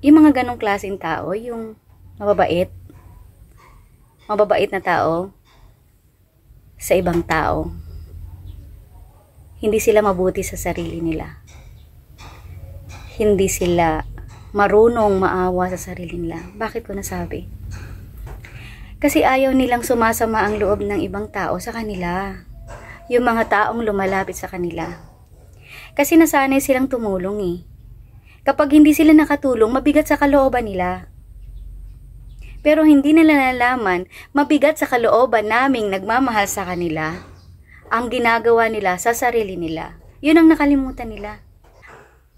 Yung mga ganong klaseng tao, yung mababait na tao sa ibang tao. Hindi sila mabuti sa sarili nila. Hindi sila marunong maawa sa sarili nila. Bakit ko nasabi? Kasi ayaw nilang sumasama ang loob ng ibang tao sa kanila. Yung mga taong lumalapit sa kanila. Kasi nasanay silang tumulong eh. Kapag hindi sila nakatulong, mabigat sa kalooban nila. Pero hindi nila nalalaman, mabigat sa kalooban naming nagmamahal sa kanila, ang ginagawa nila sa sarili nila. Yun ang nakalimutan nila.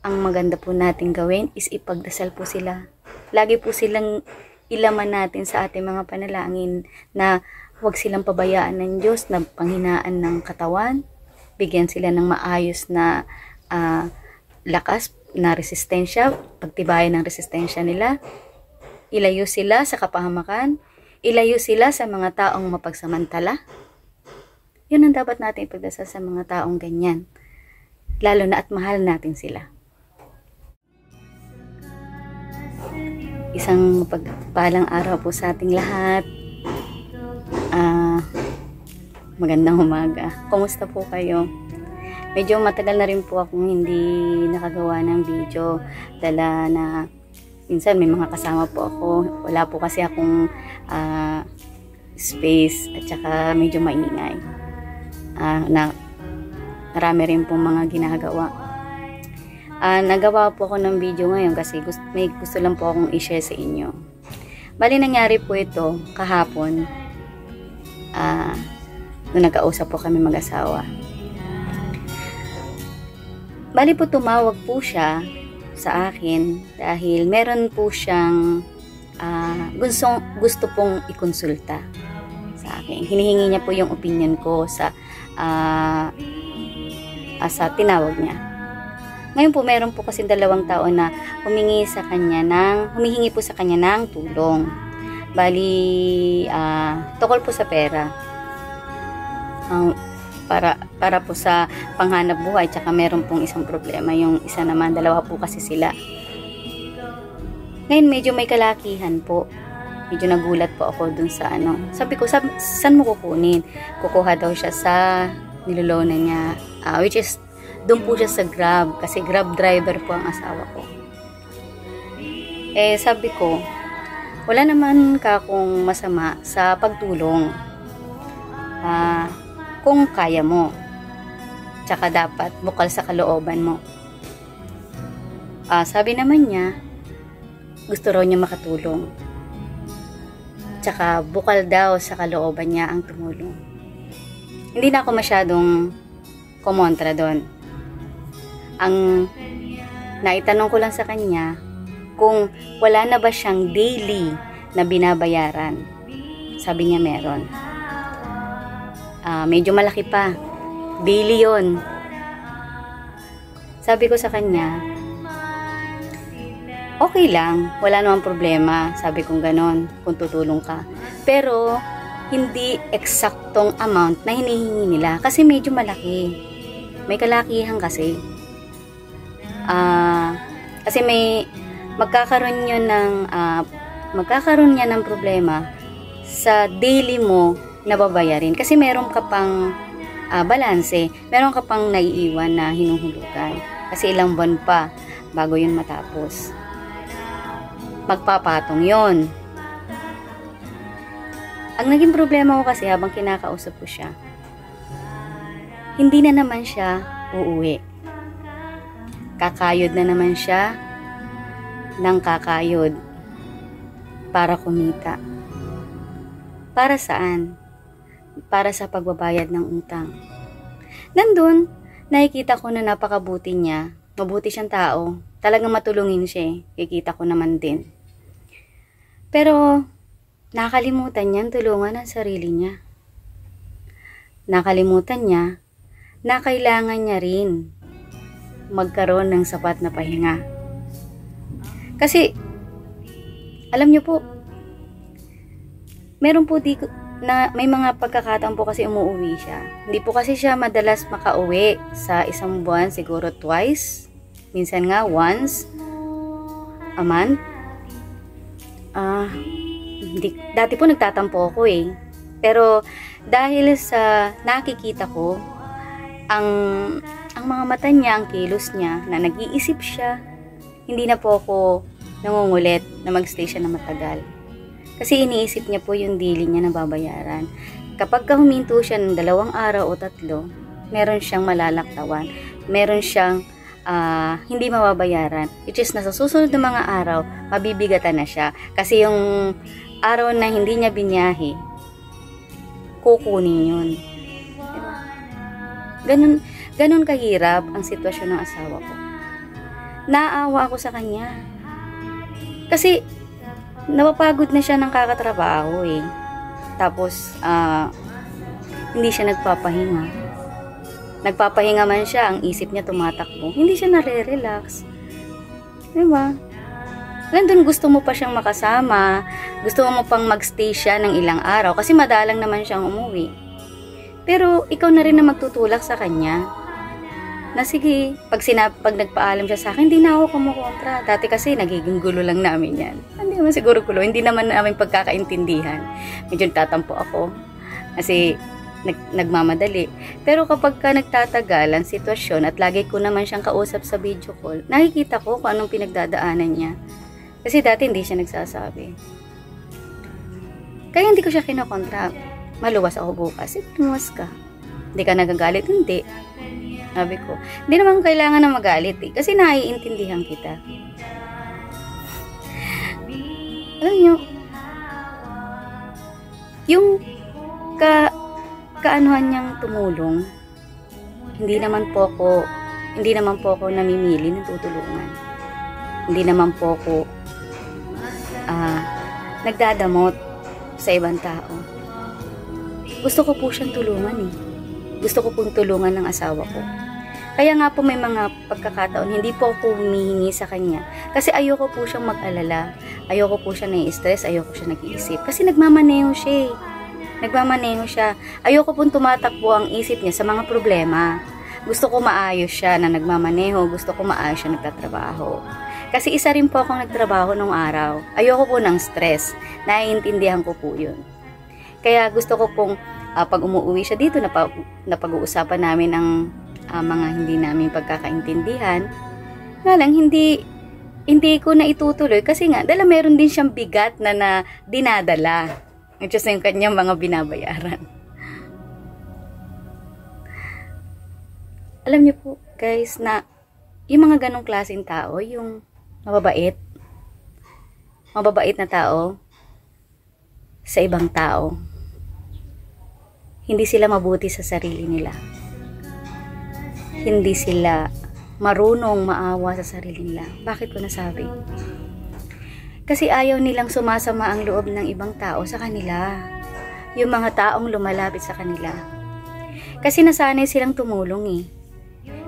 Ang maganda po natin gawin is ipagdasal po sila. Lagi po silang ilaman natin sa ating mga panalangin na huwag silang pabayaan ng Diyos na panghinaan ng katawan. Bigyan sila ng maayos na lakas na resistensya, pagtibayan ng resistensya nila. Ilayo sila sa kapahamakan, ilayo sila sa mga taong mapagsamantala. Yun ang dapat natin ipagdasal sa mga taong ganyan. Lalo na at mahal natin sila. Isang pagpalang araw po sa ating lahat. Magandang umaga. Kumusta po kayo? Medyo matagal na rin po akong hindi nakagawa ng video. Dala na minsan may mga kasama po ako. Wala po kasi akong space at saka medyo maingay. Marami rin pong mga ginagawa. Nagawa po ako ng video ngayon kasi may gusto lang po akong i-share sa inyo. Bali nangyari po ito kahapon. Nung nagkausap po kami mag-asawa. Bali po tumawag po siya sa akin dahil meron po siyang gusto pong ikonsulta sa akin. Hinihingi niya po yung opinion ko sa tinawag niya. Ngayon po meron po kasi 2 tao na humihingi po sa kanya ng tulong. Bali tukol po sa pera. Para po sa panghanap buhay, tsaka meron pong isang problema, yung isa naman, 2 po kasi sila. Ngayon medyo may kalakihan po, medyo nagulat po ako dun sa sabi ko, saan mo kukunin? Kukuha daw siya sa niloloanan niya, which is dun po siya sa Grab, kasi Grab driver po ang asawa ko. Sabi ko, wala naman kung masama sa pagtulong, kung kaya mo. Tsaka dapat bukal sa kalooban mo. Sabi naman niya, gusto raw niya makatulong. Tsaka bukal daw sa kalooban niya ang tumulong. Hindi na ako masyadong kumontra doon. Ang naitanong ko lang sa kanya, kung wala na ba siyang daily na binabayaran. Sabi niya meron. Medyo malaki pa. Daily yun. Sabi ko sa kanya, okay lang, wala namang problema. Sabi kong ganon, kung tutulong ka. Pero, hindi eksaktong amount na hinihingi nila. Kasi medyo malaki. May kalakihan kasi. Kasi magkakaroon niya ng problema sa daily mo na babayarin. Kasi meron ka pang balanse, meron ka pang naiiwan na hinuhulugan. Kasi ilang buwan pa bago yun matapos. Magpapatong yon. Ang naging problema ko kasi habang kinakausap ko siya, hindi na naman siya uuwi. Kakayod na naman siya ng kakayod para kumita. Para saan? Para sa pagbabayad ng utang. Nandun, nakikita ko na napakabuti niya. Mabuti siyang tao. Talagang matulungin siya. Kikita ko naman din. Pero, nakalimutan niya tulungan ang sarili niya. Nakalimutan niya na kailangan niya rin magkaroon ng sapat na pahinga. Kasi, alam niyo po, meron po may mga pagkakataon po kasi umuwi siya. Hindi po kasi siya madalas makauwi sa isang buwan, siguro twice. Minsan nga once a month. Dati po nagtatampo ako eh. Pero dahil sa nakikita ko, ang mga mata niya, ang kilos niya, na nag-iisip siya, hindi na po ako nangungulit na magstay siya na matagal. Kasi iniisip niya po yung daily niya na babayaran. Kapag huminto siya ng 2 araw o 3, meron siyang malalaktawan. Meron siyang hindi mababayaran. Which is, nasa susunod na mga araw, mabibigatan na siya. Kasi yung araw na hindi niya binyahe, kukunin yun. Diba? Ganun kahirap ang sitwasyon ng asawa ko. Naawa ako sa kanya. Kasi, napapagod na siya ng kakatrabaho eh. Tapos, hindi siya nagpapahinga. Nagpapahinga man siya, ang isip niya tumatakbo. Hindi siya nare-relax. Diba? Nandun gusto mo pa siyang makasama. Gusto mo pang magstay siya ng ilang araw. Kasi madalang naman siyang umuwi. Pero, ikaw na rin na magtutulak sa kanya. Na sige, pag nagpaalam siya sa akin, hindi na ako kumukontra. Dati kasi, nagiging gulo lang namin yan. Hindi naman siguro gulo. Hindi naman namin pagkakaintindihan. Medyo tatampo ako. Kasi, nagmamadali. Pero kapag nagtatagal ang sitwasyon at lagi ko naman siyang kausap sa video call, nakikita ko kung anong pinagdadaanan niya. Kasi dati hindi siya nagsasabi. Kaya hindi ko siya kinokontra. Maluwas ako bukas. Luwas ka. Hindi ka nagagalit? Hindi. Sabi ko, hindi naman kailangan na magalit eh. Kasi naiintindihan kita. Alam niyo, yung kaanuhan niyang tumulong, hindi naman po ako namimili ng tutulungan. Hindi naman po ako nagdadamot sa ibang tao. Gusto ko po siyang tulungan eh. Gusto ko pong tulungan ng asawa ko. Kaya nga po may mga pagkakataon, hindi po ako humihingi sa kanya. Kasi ayoko po siyang mag-alala. Ayoko po siya nai-stress, ayoko siya nag-iisip. Kasi nagmamaneho siya eh. Nagmamaneho siya. Ayoko pong tumatakbo ang isip niya sa mga problema. Gusto ko maayos siya na nagmamaneho. Gusto ko maayos siya nagtatrabaho. Kasi isa rin po akong nagtrabaho nung araw. Ayoko po ng stress. Naiintindihan ko po yun. Kaya gusto ko pong pag umuwi siya dito, napag-uusapan namin ang mga hindi namin pagkakaintindihan. Nga lang, hindi ko na itutuloy kasi nga, dala meron din siyang bigat na dinadala. Which is yung kanyang mga binabayaran. Alam niyo po, guys, na yung mga ganong klaseng tao, yung mababait na tao sa ibang tao, hindi sila mabuti sa sarili nila. Hindi sila marunong maawa sa sarili nila. Bakit ko nasabi? Kasi ayaw nilang sumasama ang loob ng ibang tao sa kanila. Yung mga taong lumalapit sa kanila. Kasi nasanay silang tumulong eh.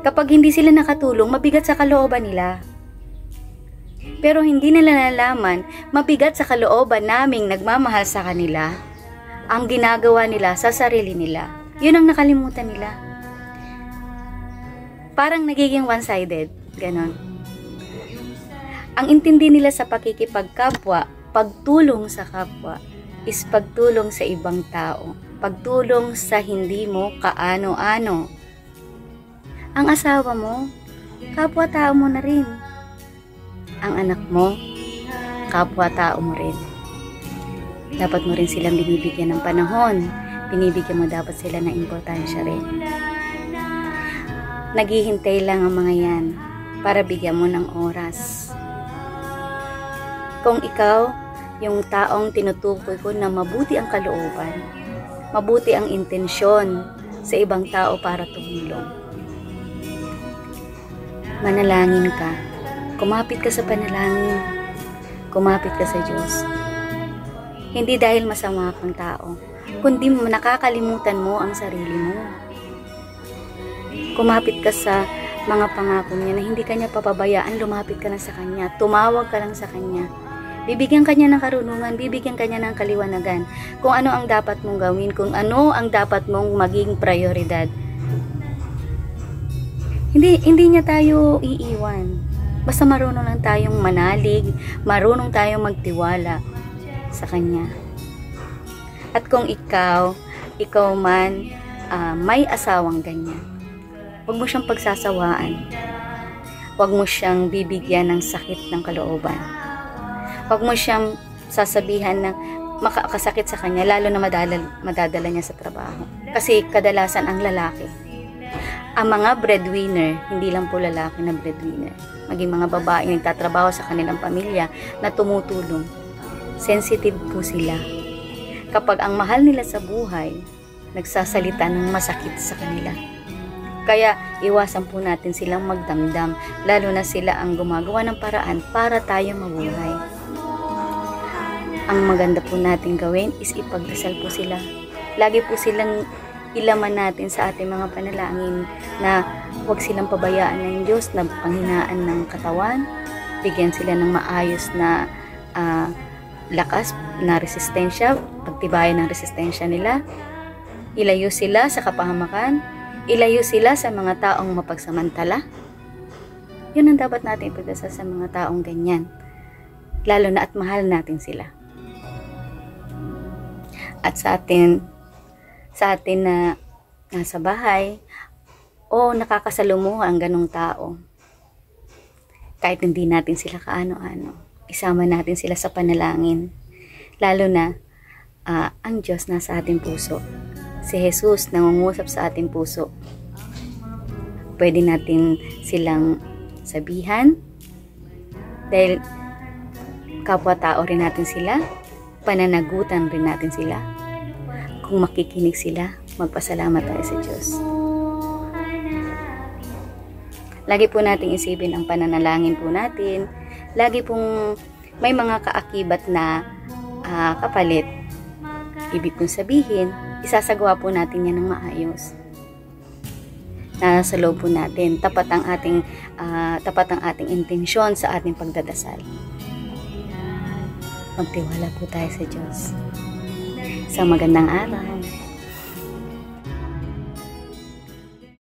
Kapag hindi sila nakatulong, mabigat sa kalooban nila. Pero hindi nila nalaman, mabigat sa kalooban naming nagmamahal sa kanila, ang ginagawa nila sa sarili nila. Yun ang nakalimutan nila. Parang nagiging one-sided. Ganon. Ang intindi nila sa pakikipagkapwa, pagtulong sa kapwa, is pagtulong sa ibang tao. Pagtulong sa hindi mo kaano-ano. Ang asawa mo, kapwa-tao mo na rin. Ang anak mo, kapwa-tao mo rin. Dapat mo rin silang binibigyan ng panahon. Binibigyan mo dapat sila ng importansya rin. Naghihintay lang ang mga yan para bigyan mo ng oras. Kung ikaw, yung taong tinutukoy ko na mabuti ang kalooban, mabuti ang intensyon sa ibang tao para tumulong. Manalangin ka. Kumapit ka sa panalangin. Kumapit ka sa Diyos. Hindi dahil masama kang tao, kundi nakakalimutan mo ang sarili mo. Kumapit ka sa mga pangako niya na hindi kanya papabayaan, lumapit ka na sa kanya, tumawag ka lang sa kanya. Bibigyan kanya ng karunungan, bibigyan kanya ng kaliwanagan kung ano ang dapat mong gawin, kung ano ang dapat mong maging prioridad. Hindi niya tayo iiwan. Basta marunong lang tayong manalig, marunong tayong magtiwala. sa Kanya. At kung ikaw man may asawang ganyan, huwag mo siyang pagsasawaan. Huwag mo siyang bibigyan ng sakit ng kalooban. Huwag mo siyang sasabihan ng makakasakit sa kanya, lalo na madadala niya sa trabaho. Kasi kadalasan ang lalaki, ang mga breadwinner, hindi lang po lalaki na breadwinner, maging mga babae nagtatrabaho sa kanilang pamilya na tumutulong, sensitive po sila. Kapag ang mahal nila sa buhay, nagsasalita ng masakit sa kanila. Kaya iwasan po natin silang magdamdam, lalo na sila ang gumagawa ng paraan para tayo mabuhay. Ang maganda po natin gawin is ipagdasal po sila. Lagi po silang ilaman natin sa ating mga panalangin na huwag silang pabayaan ng Diyos na panghinaan ng katawan, bigyan sila ng maayos na lakas na resistensya, pagtibayan ng resistensya nila, ilayo sila sa kapahamakan, ilayo sila sa mga taong mapagsamantala. Yun ang dapat natin ipagdasal sa mga taong ganyan, lalo na at mahal natin sila. At sa atin na nasa bahay o nakakasalumuha ang ganong tao, kahit hindi natin sila kaano-ano, isama natin sila sa panalangin, lalo na ang Diyos nasa ating puso. Si Jesus nangungusap sa ating puso. Pwede natin silang sabihan dahil kapwa-tao rin natin sila, pananagutan rin natin sila. Kung makikinig sila, magpasalamat tayo sa Diyos. Lagi po nating isipin ang pananalangin po natin. Lagi pong may mga kaakibat na kapalit. Ibig kong sabihin, isasagawa po natin yan ng maayos. Nasa loob po natin, tapat ang ating intensyon sa ating pagdadasal. Magtiwala po tayo sa Diyos. Sa magandang araw.